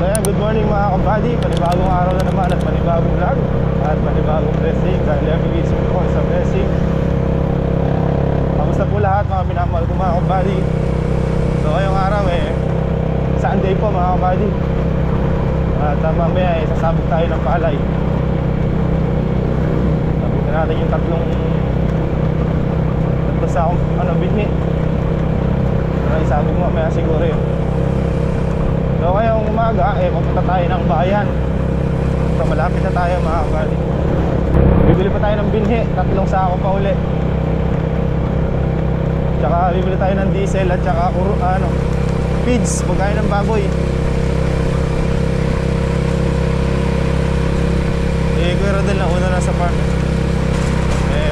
So yan, good morning mga kabady. Panibagong araw na naman at panibagong vlog at panibagong blessing. Dahil every week ko sa blessing. Kamusta po lahat mga minamahal ko mga kabady. So ngayong araw Sunday po mga kabady. At mamaya sasabog tayo ng palay. Sabog na natin yung tatlong sa binhi. Isabog mamaya siguro yun. So ngayong umaga pupunta tayo ng bayan. So malapit na tayo mga kabady. Bibili pa tayo ng binhi, tatlong sako pa uli. Tsaka bibili tayo ng diesel at tsaka feeds, pagkain ng baboy. Kuya Rodel na una na sa farm.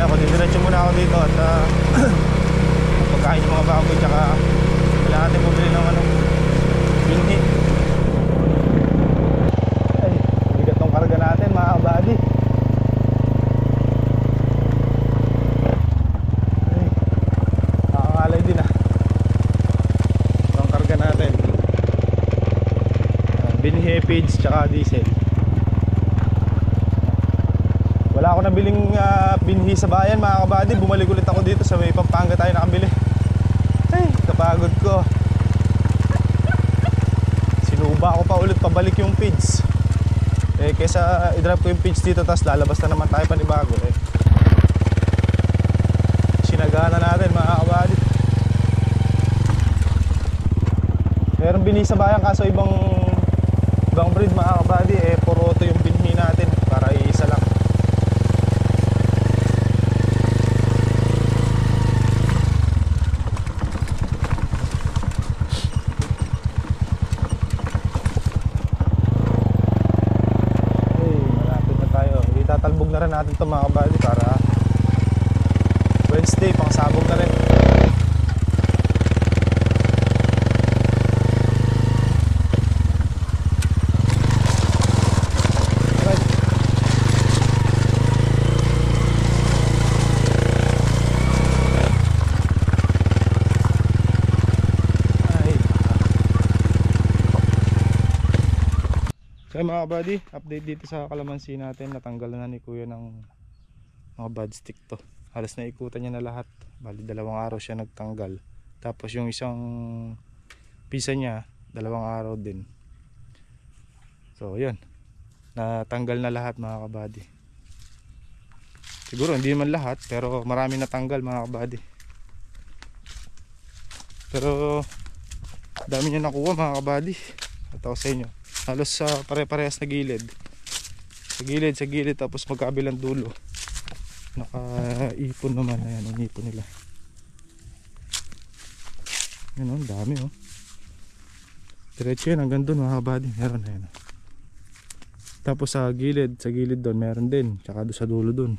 Ako diretso muna ako dito at pagkain yung mga baboy tsaka kailangan natin bumili ng binhi. Ay, bigat tong karga natin mga kabady. Nakakalay din itong karga natin. Binhi, feeds tsaka diesel. Wala ako nabiling binhi sa bayan mga kabady. Bumalik ulit ako dito sa may Pampanga tayo nakabili. Ay, kapagod ko. Sinuba ako pa ulit pabalik yung feeds. Kesa i-drop ko yung feeds dito tapos lalabas na naman tayo panibago. Sinagana natin mga kabady. Meron binhi sa bayan kaso ibang breed mga kabady. Puro auto yung binhi natin para iisa lang. Tatalbog na rin natin ito mga kabady para Wednesday pang sabog na rin. Right. So mga kabady, update dito sa kalamansi natin. Natanggal na ni kuya ng mga bad stick to. Halos naikutan niya na lahat. Bali 2 araw siya nagtanggal. Tapos yung isang pisa niya 2 araw din. So yun, natanggal na lahat mga kabady. Siguro hindi man lahat pero marami natanggal mga kabady. Pero dami niya nakuha mga kabady. At ako sa inyo, halos sa pare-parehas na gilid. Sa gilid tapos magkabilang dulo. Nakaipon naman. Ayan, inipon nila. Yan dami diretso yan hanggang doon mga kabady. Meron na yan. Tapos sa gilid doon meron din. Tsaka doon sa dulo doon.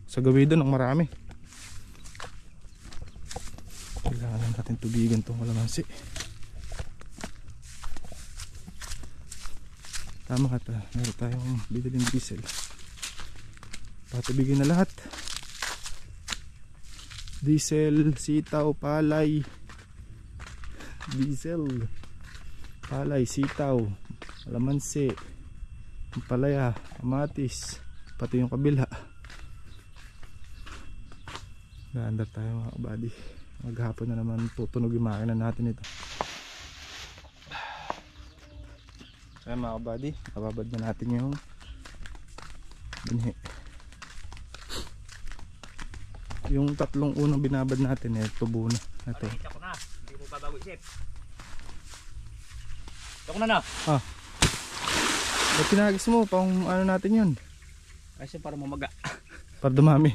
Sa gawin doon ang marami. Kailangan natin tubigan itong kalamansi. Tama ka meron tayong bibiling diesel. Patubigin na lahat. Diesel, sitaw, palay. Diesel, palay, sitaw, kalamansi, palaya, kamatis, pati yung kabila. Gaandar tayo mga kabady. Maghapon na naman tutunog yung makina natin ito. Ayan mga kabady, nababad na natin yung binhi. Yung tatlong unang binabad natin tubo na. Ito. Ako na, hindi mo babago isip. Ako na. Ba't pinagis mo? Pang ano natin yun? Kasi para mamaga. Para dumami.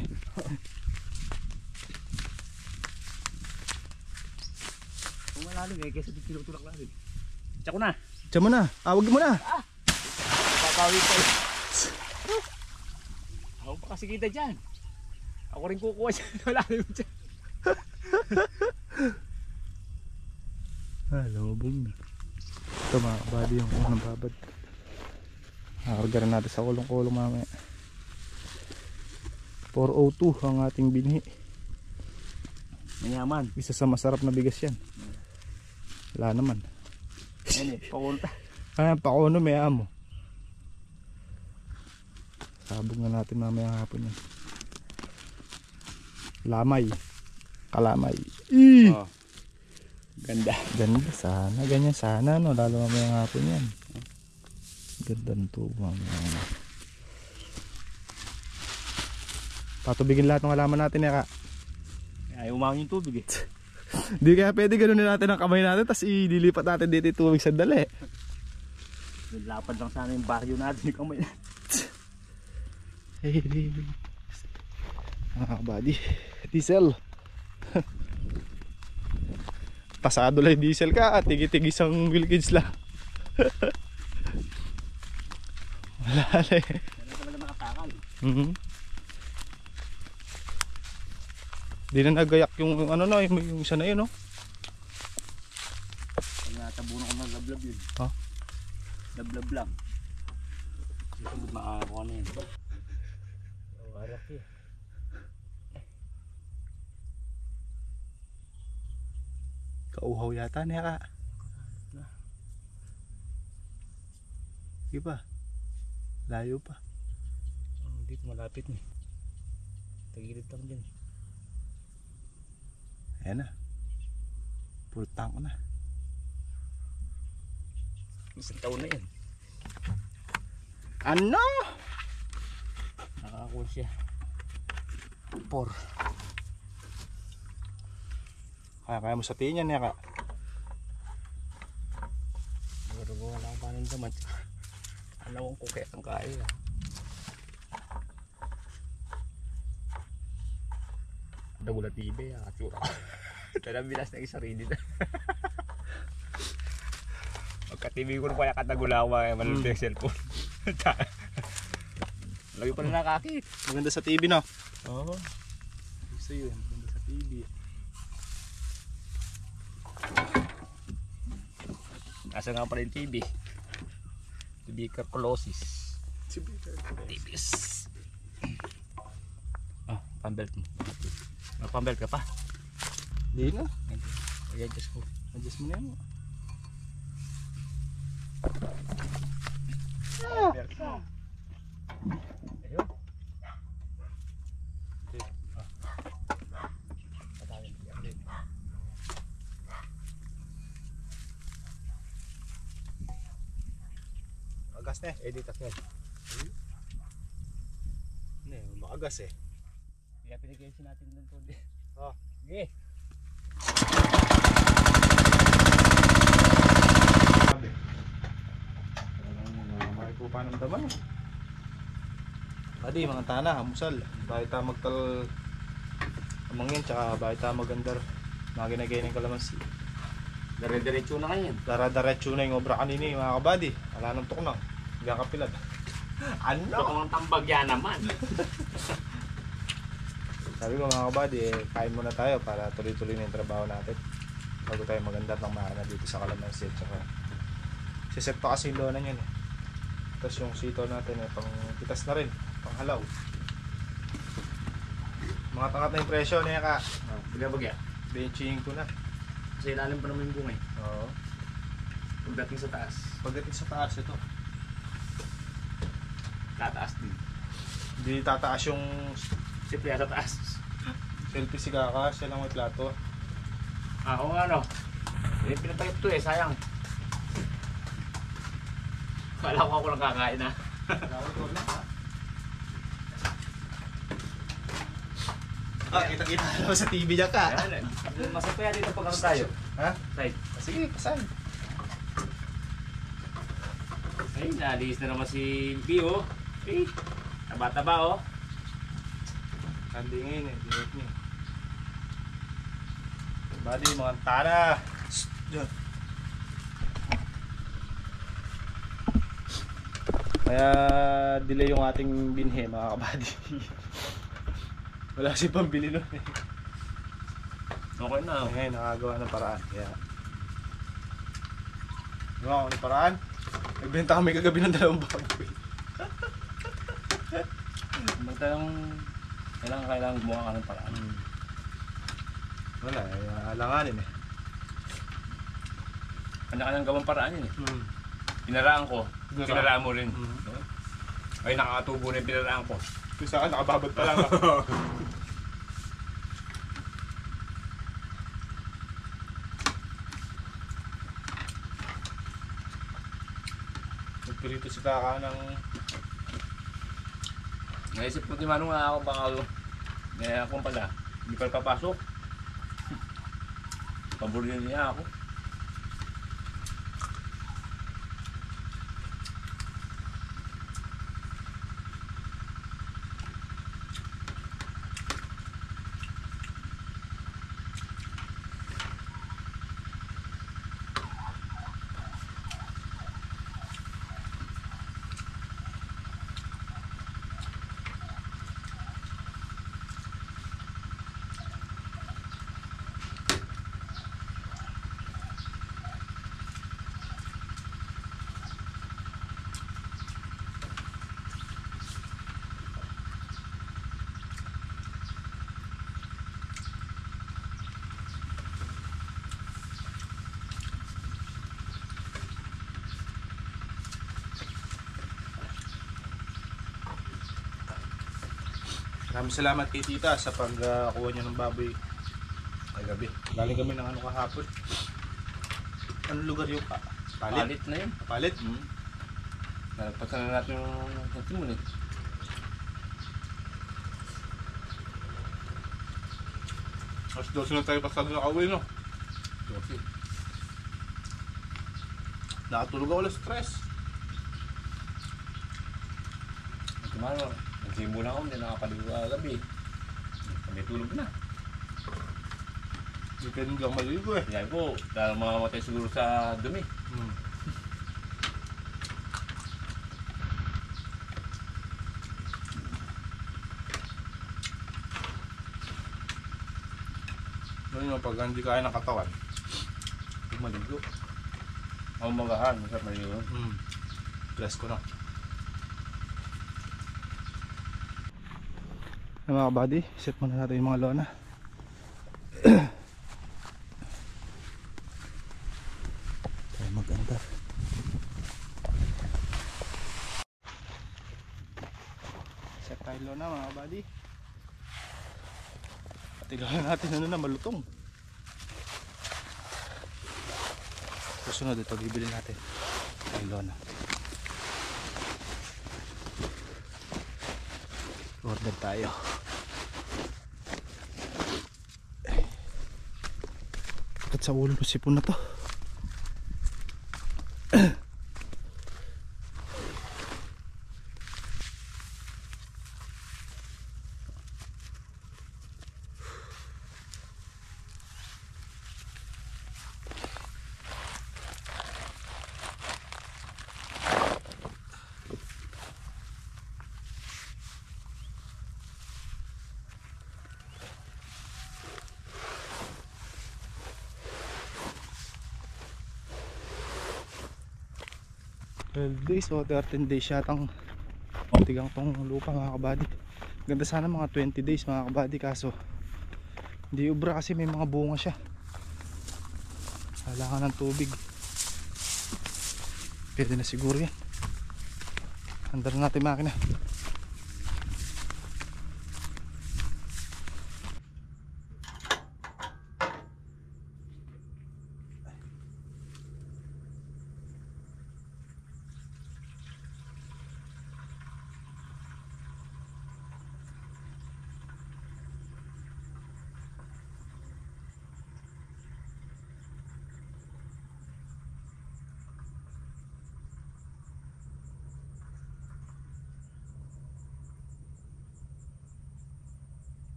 Kung malalim kasi tinutulak lang din. Ako na. Diyan mo na, awag mo na. Papawi ko. Ako pa kasi kita dyan. Ako rin kukuha dyan. Malalim dyan. Lumabog na. Ito mga kabady yung unang babad. Nakakarga natin sa kulong-kulong mamaya. 402 ang ating binhi. Mayaman. Isa sa masarap na bigas yan. Wala naman. Ano, paul. Ayan, pakuno may amo. Sabog na natin mamaya hapon yan. Lamay. Kalamay. Oh. Ganda. Ganda sana. Ganyan sana, no? Lalo mamaya hapon yan. Ganda ng tubo mamaya. Patubigin lahat ng halaman natin ya ka. Ayaw umangin yung tubig eh. Di kaya pwede ganunin natin ang kamay natin tapos ililipat natin dito yung tubig sandali. Lapad lang sana yung baryo natin yung kamay. Hey, mga kabady, diesel. Pasado lang yung diesel ka at tigit-tigis ang wheelcage lang. Wala na eh. Wala talaga nakatakal. Di na nagayak yung ano na, yung isa na yun, no? Pag natabunan ko ng lablab yun. Ha? Lablab lang. Dito makakakuha na yun. Warak eh. Kauhaw yata niya ka. Di ba? Layo pa. Dito malapit eh. Tagilid lang din. Ayan na. Full tank na. Isang taon na yan. Ano? Nakakuha siya. 4. Kaya mo sa tingin niya ka. Siguro wala akong panin naman. Alam ko kaya ang kaya. Dagulat ibe ah, tsura. Talagang bilas na isa rin dito. Pagka-TV ko pa yakatagula ako mga malulog yung cellphone. Lagi pa na nakakit. Maganda sa TV, no? Oo. Gusto yun. Maganda sa TV. Nasa nga pala yung TV. Tuberculosis. TBS. Ah, pambelt mo. Pambelt ka pa? Di na. I-adjust ko. Adjust mo na yan. Belt mo. Ayun. Okay. Ah. Patawin. I-update. Agas na eh. Edit ako yan. Hindi, makagas eh. Kaya pinag-ayusin natin doon po. Oh. Sige. Ko panamdaman. Adi, mga tana, hamusal. Bakit tayo magtal amangin, tsaka bakit tayo magandar. Mga ginagay ng kalamansi. Dire-diretso na kayo yan. Dara-daretso na yung obra kanini, mga kabady. Wala nang tuknang. Hanggang kapilad. Ano? Ito kung ang tambag yan naman. Sabi ko mga kabady, kain muna tayo para tuloy-tuloy na yung trabaho natin. Bago tayo magandar ng mahana dito sa kalamansi. Tsaka siset pa kasi yung loonan yun eh. Tapos yung sitaw natin eh, pang pitas na rin, pang halaw. Mga tangat na yung presyo niya ka. Bagya-bagya. Benching ko na. Kasi ilalim pa naman yung bungay. Oo. Pagdating sa taas, Pagdating sa taas ito, tataas din. hindi tataas yung Siyempre sa taas. selfie si Kaka, siya lang may plato. Ah, oo nga no. Eh, pinatayip to eh, sayang. Kala ko ako lang kakain na. Kita-kita naman sa TV niya ka. Masaya kaya dito pag ano tayo. Ha? Side. Sige, pasan. Ay, naliis na naman si Bio. Eh, taba-taba oh. Kandingin eh, dinit niya. Bali, mga tana. Diyan. Kaya delay yung ating binhe mga kabady. Wala si pambili nun eh. Okay na. Ngayon nakagawa ng paraan. Kaya gawa ko ng paraan. Nagbenta kami kagabi ng 2 baboy. Kailangan gumawa ka ng paraan. Wala, alanganin eh. Kanya-kanyang gawang paraan yun eh. Pinaraan ko. Pinaraan. Pinaraan mo rin. Mhm. No? Ay, nakakatubo na yung pinaraan ko. Yung sa akin, nakababad pa lang. Nagpirito si Kaka ng... Naisip ko, Manong, nga ako baka akong pala. Hindi pa papasok. Paborito niya ako. Maraming salamat kay Tita sa pagkuha niya ng baboy kagabi. Galing kami ng ano kahapon. Anong lugar yung Palit? Palit na yun. Palit? Nalagpasan na natin yung Timon eh. Mas 12 na tayo pasado na kauwi, no? Kasi, Nakatulog ako lang stress. Mano, nagsimbo na ako, hindi nakapaligo kagabi. Kami tulog na. Hindi pwede hindi ako maligo eh. Sabi ko, dahil mamamatay siguro sa dumi. Ano yung pag hindi kaya ng katawan, hindi maligo. Ako magahan, masarap maligo. Bless ko na. Mga kabady, set muna natin yung mga lona. Tayo maganda. Set tayo lona mga kabady. Tignan natin ano na malutong. Susunod ito bibili natin tayo lona. Order tayo. Bakit sa ulo sipon na to? Days o 13 days yatang tigang tong lupa mga kabady. Ganda sana mga 20 days mga kabady, kaso hindi ubra kasi may mga bunga siya. Kailangan ng tubig. Pwede na siguro yan. Andar na natin makina.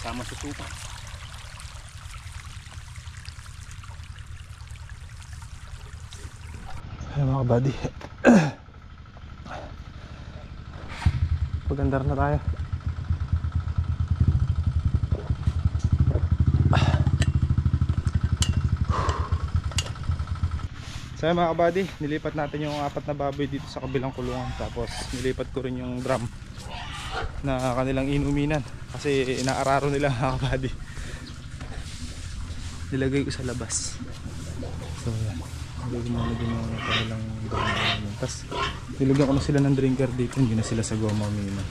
Sama sa tupa. Ay mga buddy. Pagandar na tayo. So mga kabady, nilipat natin yung 4 na baboy dito sa kabilang kulungan. Tapos nilipat ko rin yung drum na kanilang inuminan kasi inaararo nila mga kabady. Nilagay ko sa labas. So yan, nilagay mo na din yung kanilang drum. Tapos nilagyan ko na sila ng drinker dito. Hindi na sila sa goma uminan.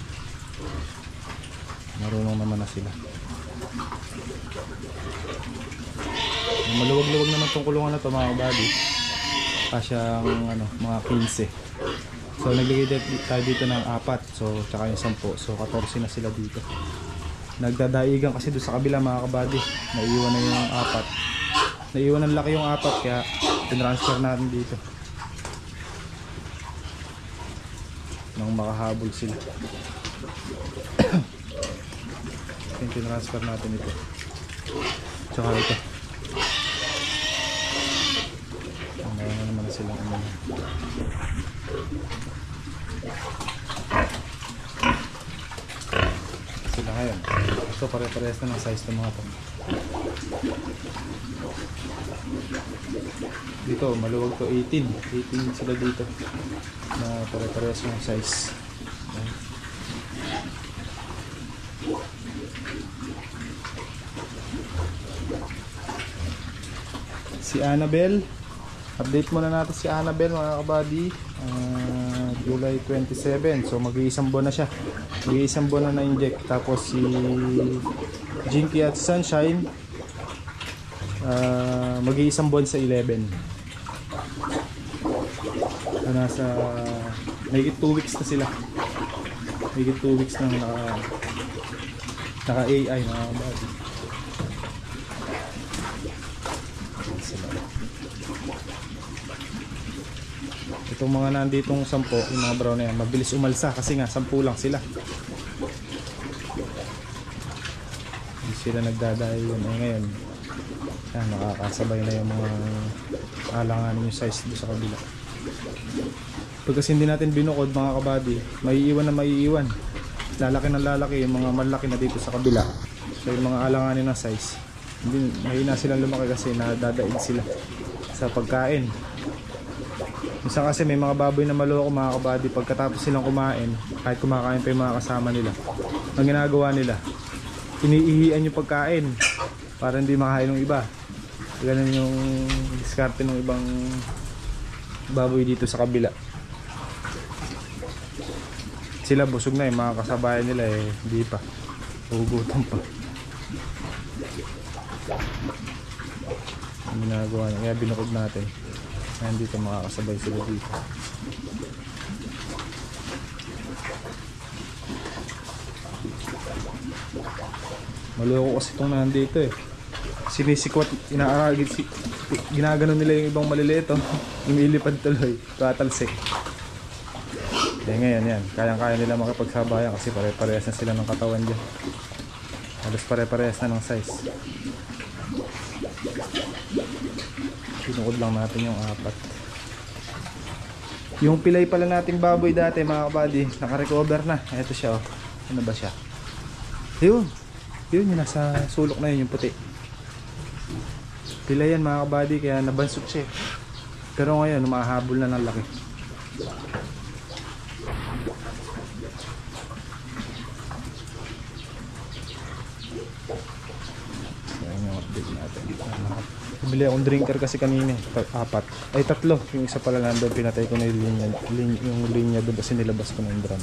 Marunong naman na sila. Maluwag-luwag naman tong kulungan na to mga kabady. Kasyang mga 15. So naglagay tayo dito ng 4. So tsaka yung 10. So 14 na sila dito. Nagdadaigan kasi doon sa kabila mga kabady. Naiiwan na yung 4. Naiiwan ng laki yung 4 kaya tinransfer natin dito. Nang makahabol sila. Tinransfer natin ito. Tsaka ito. Mayroon naman na silang sila ngayon. Ito pare-parehas na ng size ng mga to. Dito maluwag to 18 sila dito na pare-parehas ng size. Si Annabelle, update muna natin si Annabelle mga kabady. July 27, so mag-iisang buwan na siya. Mag-iisang buwan na na-inject. Tapos si Jinky at Sunshine, mag-iisang buwan sa 11. Nasa mahigit 2 weeks na sila. Mahigit 2 weeks nang naka-AI mga kabady. Itong mga nanditong 10, yung mga brown na yan, mabilis umalsa kasi nga 10 lang sila. Hindi sila nagdadayo yun. Ngayon yan, nakakasabay na yung mga alanganin yung size doon sa kabila. Pag kasi hindi natin binukod mga kabady, maiiwan na maiiwan. Lalaki na lalaki yung mga malaki na dito sa kabila. So yung mga alanganin na size, hindi, mahina silang lumaki kasi nadadaig sila sa pagkain. Minsan kasi may mga baboy na maloko mga kabady, pagkatapos silang kumain, kahit kumakain pa yung mga kasama nila, ang ginagawa nila, iniihian yung pagkain para hindi makain ng iba. Ganun yung diskarte ng ibang baboy dito sa kabila. Sila busog na yung mga kasabayan nila hindi pa, hugutom pa. Ang ginagawa niya, kaya binukod natin. Nandito makakasabay sila dito. Maloko kasi itong nandito sinisikwat, inaaragid, ginagano nila yung ibang maliliit umilipad tuloy, tatalsik. Ngayon yan, kayang-kaya nila makipagsabayan kasi pare-parehas na sila ng katawan dyan. Halos pare-parehas na ng size. Pinukod lang natin yung 4. Yung pilay pala nating baboy dati mga kabady, naka-recover na. Ito siya ano ba siya? Yun yung nasa sulok na yun, yung puti. Pilay yan mga kabady, kaya nabansot siya. Pero ngayon mahahabol na ng laki. Ayan yung update natin. Bili akong drinker kasi kanina 4. Ay 3. Yung isa pala nandun, pinatay ko na yung linya doon kasi nilabas ko na yung drum.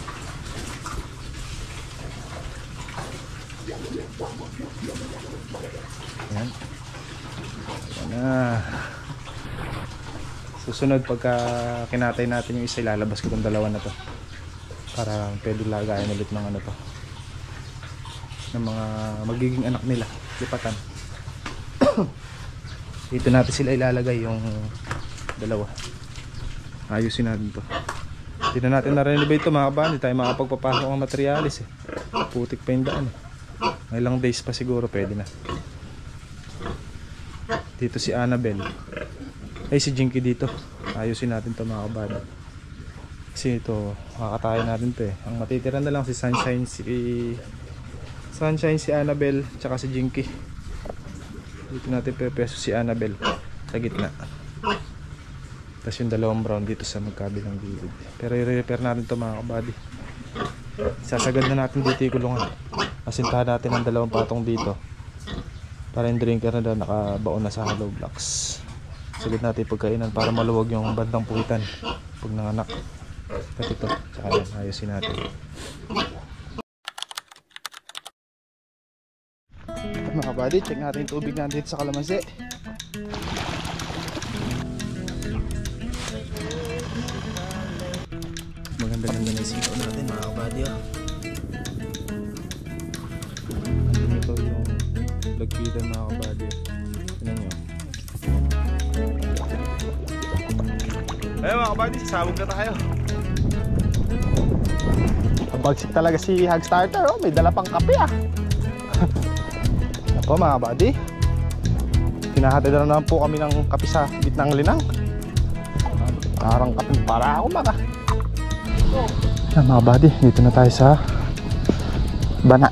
Ayan. Ayan. Susunod pagka kinatay natin yung isa, ilalabas ko itong 2 na to para pwede lagayan ulit ng ano to, ng mga magiging anak nila, lipatan. Dito natin sila ilalagay yung 2. Ayusin natin to. Dito natin na-renovate ito mga kabady, tayo makapagpapasok ng materialis putik pa yung daan. May ilang days pa siguro pwede na. Dito si Annabelle. Ay si Jinky dito. Ayusin natin to mga kabady. Kasi ito, makakatayo natin to eh. Ang matitira na lang si Sunshine, si Annabelle, tsaka si Jinky. Dito natin pepeso si Annabelle sa gitna. Tapos yung dalawang brown dito sa magkabilang gilid. Pero i-repair natin to mga kabady. Sasagad na natin dito yung kulungan. Asintahan natin ang dalawang patong dito. Para yung drinker na daw nakabaon na sa hollow blocks. Sagad natin yung pagkainan para maluwag yung bandang puwitan pag nanganak. At ito, tsaka yan, ayusin natin. Ito mga kabady, check natin yung tubig natin dito sa kalamansi. Maganda-ganda na yung sitaw natin mga kabady. Ito yung lagkitan mga kabady. Tignan nyo. Ayun mga kabady, sasabog na tayo. Bagsik talaga si Hogstarter, oh. May dala pang kape ah. Ako mga kabady, pinahatid na naman po kami ng kape sa gitnang linang. Parang kape para ako maka. Mga kabady, dito na tayo sa Bana.